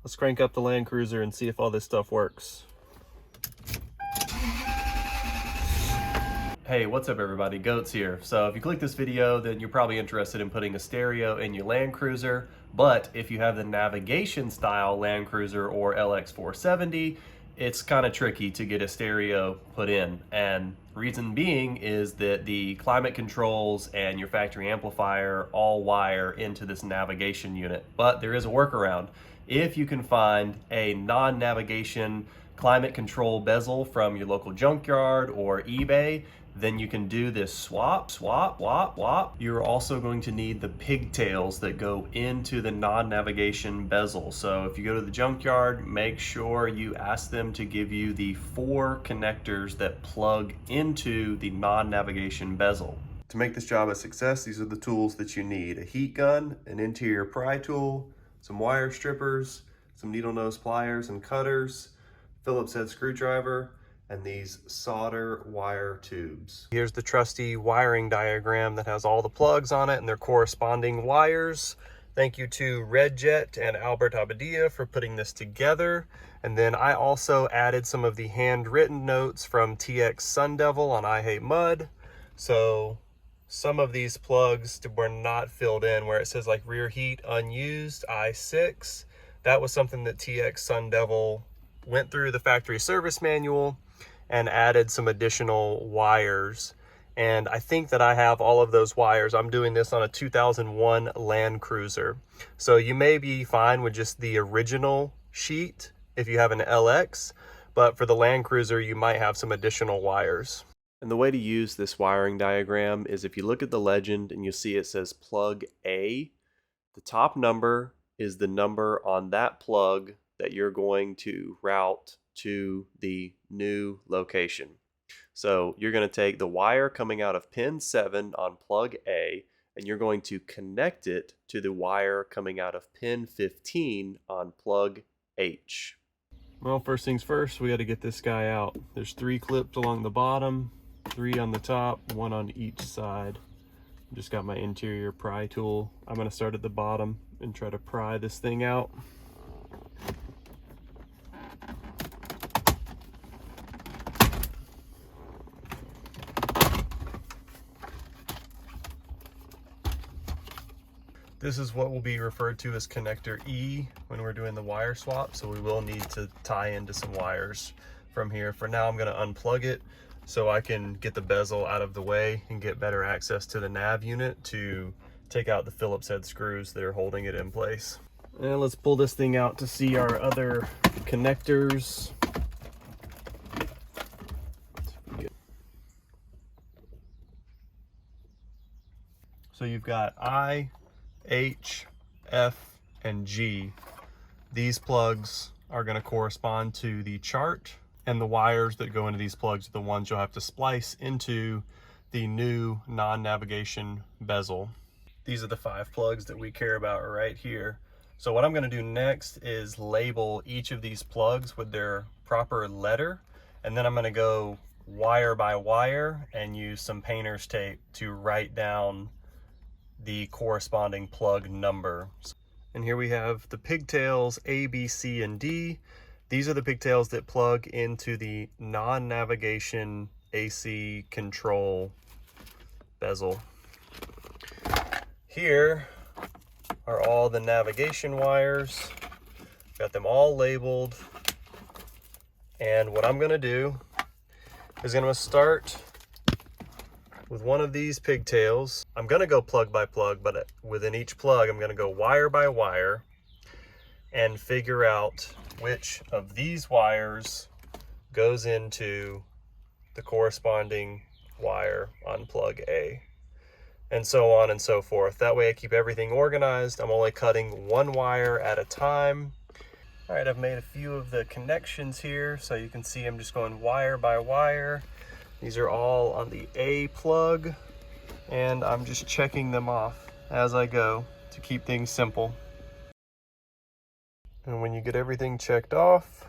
Let's crank up the Land Cruiser and see if all this stuff works. Hey, what's up everybody? Goats here. So if you click this video, then you're probably interested in putting a stereo in your Land Cruiser, but if you have the navigation style Land Cruiser or LX470, it's kind of tricky to get a stereo put in. And reason being is that the climate controls and your factory amplifier all wire into this navigation unit. But there is a workaround. If you can find a non-navigation climate control bezel from your local Junkyard or eBay, then you can do this swap. You're also going to need the pigtails that go into the non-navigation bezel. So if you go to the Junkyard, make sure you ask them to give you the 4 connectors that plug into the non-navigation bezel. To make this job a success, these are the tools that you need: a heat gun, an interior pry tool, some wire strippers, some needle nose pliers and cutters, Phillips head screwdriver, and these solder wire tubes. Here's the trusty wiring diagram that has all the plugs on it and their corresponding wires. Thank you to RedJet and Albert Abadia for putting this together. And then I also added some of the handwritten notes from TXSunDevil on I Hate Mud. So some of these plugs were not filled in, where it says like rear heat unused, I6. That was something that TXSunDevil went through the factory service manual and added some additional wires. And I think that I have all of those wires. I'm doing this on a 2001 Land Cruiser. So you may be fine with just the original sheet if you have an LX, but for the Land Cruiser, you might have some additional wires. And the way to use this wiring diagram is if you look at the legend and you see it says plug A, the top number is the number on that plug that you're going to route to the new location. So you're going to take the wire coming out of pin 7 on plug A, and you're going to connect it to the wire coming out of pin 15 on plug H. Well, first things first, we got to get this guy out. There's 3 clips along the bottom, 3 on the top, 1 on each side. Just got my interior pry tool. I'm going to start at the bottom and try to pry this thing out. This is what will be referred to as connector E when we're doing the wire swap, so we will need to tie into some wires from here. For now, I'm going to unplug it so I can get the bezel out of the way and get better access to the nav unit to take out the Phillips head screws that are holding it in place. And let's pull this thing out to see our other connectors. So you've got I, H, F, and G. These plugs are going to correspond to the chart, and the wires that go into these plugs are the ones you'll have to splice into the new non-navigation bezel. These are the 5 plugs that we care about right here. So what I'm going to do next is label each of these plugs with their proper letter, and then I'm going to go wire by wire and use some painter's tape to write down the corresponding plug number. And here we have the pigtails A, B, C, and D. These are the pigtails that plug into the non-navigation AC control bezel. Here are all the navigation wires. Got them all labeled. And what I'm gonna do is I'm gonna start with one of these pigtails. I'm gonna go plug by plug, but within each plug, I'm gonna go wire by wire and figure out which of these wires goes into the corresponding wire on plug A, and so on and so forth. That way I keep everything organized. I'm only cutting 1 wire at a time. All right, I've made a few of the connections here, so you can see I'm just going wire by wire. These are all on the A plug, and I'm just checking them off as I go to keep things simple. And when you get everything checked off,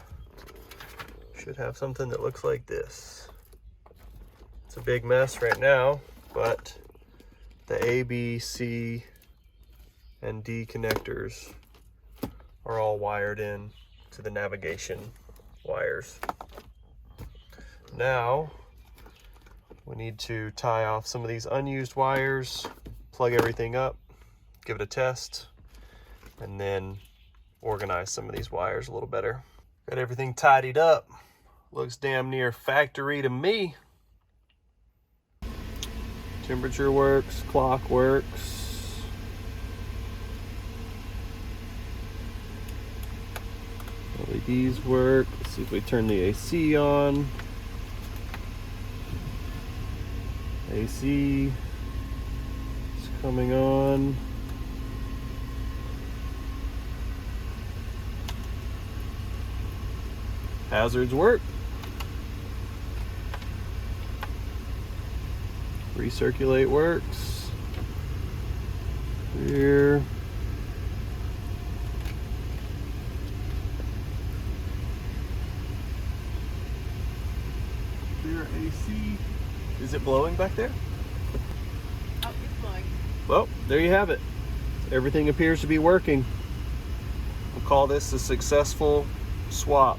you should have something that looks like this. It's a big mess right now, but the A, B, C, and D connectors are all wired in to the navigation wires. Now we need to tie off some of these unused wires, plug everything up, give it a test, and then organize some of these wires a little better. Got everything tidied up. Looks damn near factory to me. Temperature works, clock works. LEDs work. Let's see if we turn the AC on. AC is coming on. Hazards work. Recirculate works. Rear. Rear AC. Is it blowing back there? Oh, it's blowing. Well, there you have it. Everything appears to be working. We'll call this a successful swap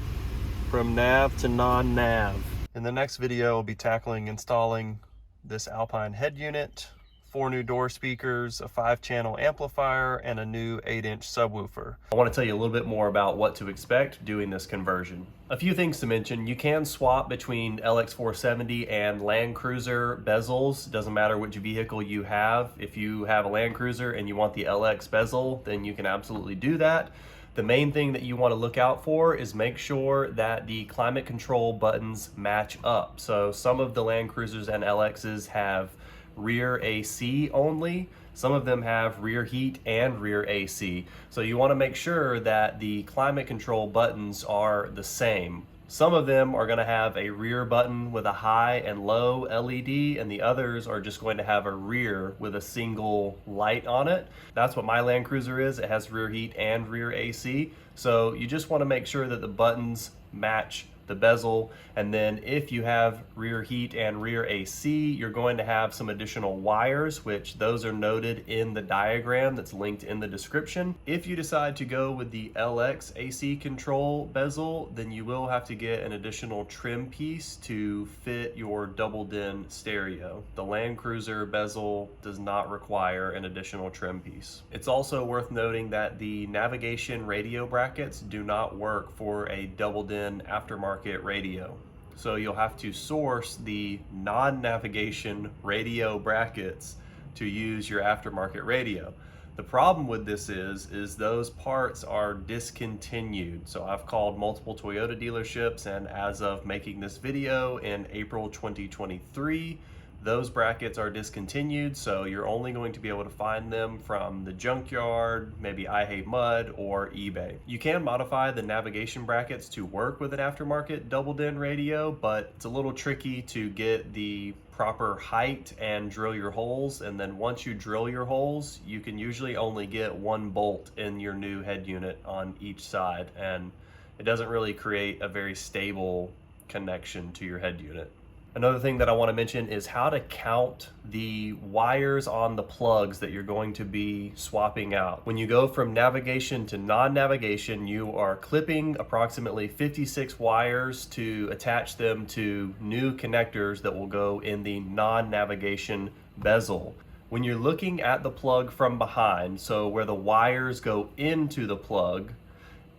from nav to non-nav. In the next video, we'll be tackling installing this Alpine head unit, 4 new door speakers, a 5-channel amplifier, and a new 8-inch subwoofer. I want to tell you a little bit more about what to expect doing this conversion. A few things to mention: you can swap between LX470 and Land Cruiser bezels. Doesn't matter which vehicle you have. If you have a Land Cruiser and you want the LX bezel, then you can absolutely do that. The main thing that you want to look out for is make sure that the climate control buttons match up. So some of the Land Cruisers and LXs have rear AC only. Some of them have rear heat and rear AC. So you want to make sure that the climate control buttons are the same. Some of them are going to have a rear button with a high and low LED, and the others are just going to have a rear with a single light on it. That's what my Land Cruiser is. It has rear heat and rear AC. So you just want to make sure that the buttons match the bezel, and then if you have rear heat and rear AC, you're going to have some additional wires, which those are noted in the diagram that's linked in the description. If you decide to go with the LX AC control bezel, then you will have to get an additional trim piece to fit your double din stereo. The Land Cruiser bezel does not require an additional trim piece. It's also worth noting that the navigation radio brackets do not work for a double din aftermarket radio. So you'll have to source the non-navigation radio brackets to use your aftermarket radio. The problem with this is those parts are discontinued. So I've called multiple Toyota dealerships, and as of making this video in April 2023, those brackets are discontinued, so you're only going to be able to find them from the Junkyard, maybe I Hate Mud, or eBay. You can modify the navigation brackets to work with an aftermarket double din radio, but it's a little tricky to get the proper height and drill your holes. And then once you drill your holes, you can usually only get 1 bolt in your new head unit on each side, and it doesn't really create a very stable connection to your head unit. Another thing that I want to mention is how to count the wires on the plugs that you're going to be swapping out. When you go from navigation to non-navigation, you are clipping approximately 56 wires to attach them to new connectors that will go in the non-navigation bezel. When you're looking at the plug from behind, so where the wires go into the plug,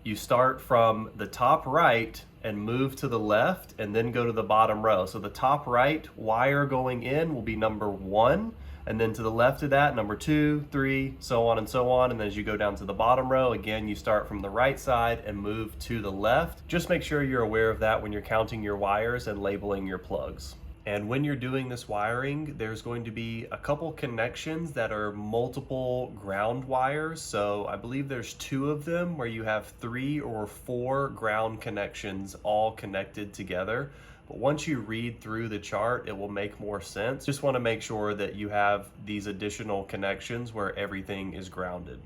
you start from the top right and move to the left and then go to the bottom row. So the top right wire going in will be number 1, and then to the left of that, number 2, 3, so on and so on. And then as you go down to the bottom row, again, you start from the right side and move to the left. Just make sure you're aware of that when you're counting your wires and labeling your plugs. And when you're doing this wiring, there's going to be a couple connections that are multiple ground wires. So I believe there's 2 of them where you have 3 or 4 ground connections all connected together. But once you read through the chart, it will make more sense. Just want to make sure that you have these additional connections where everything is grounded.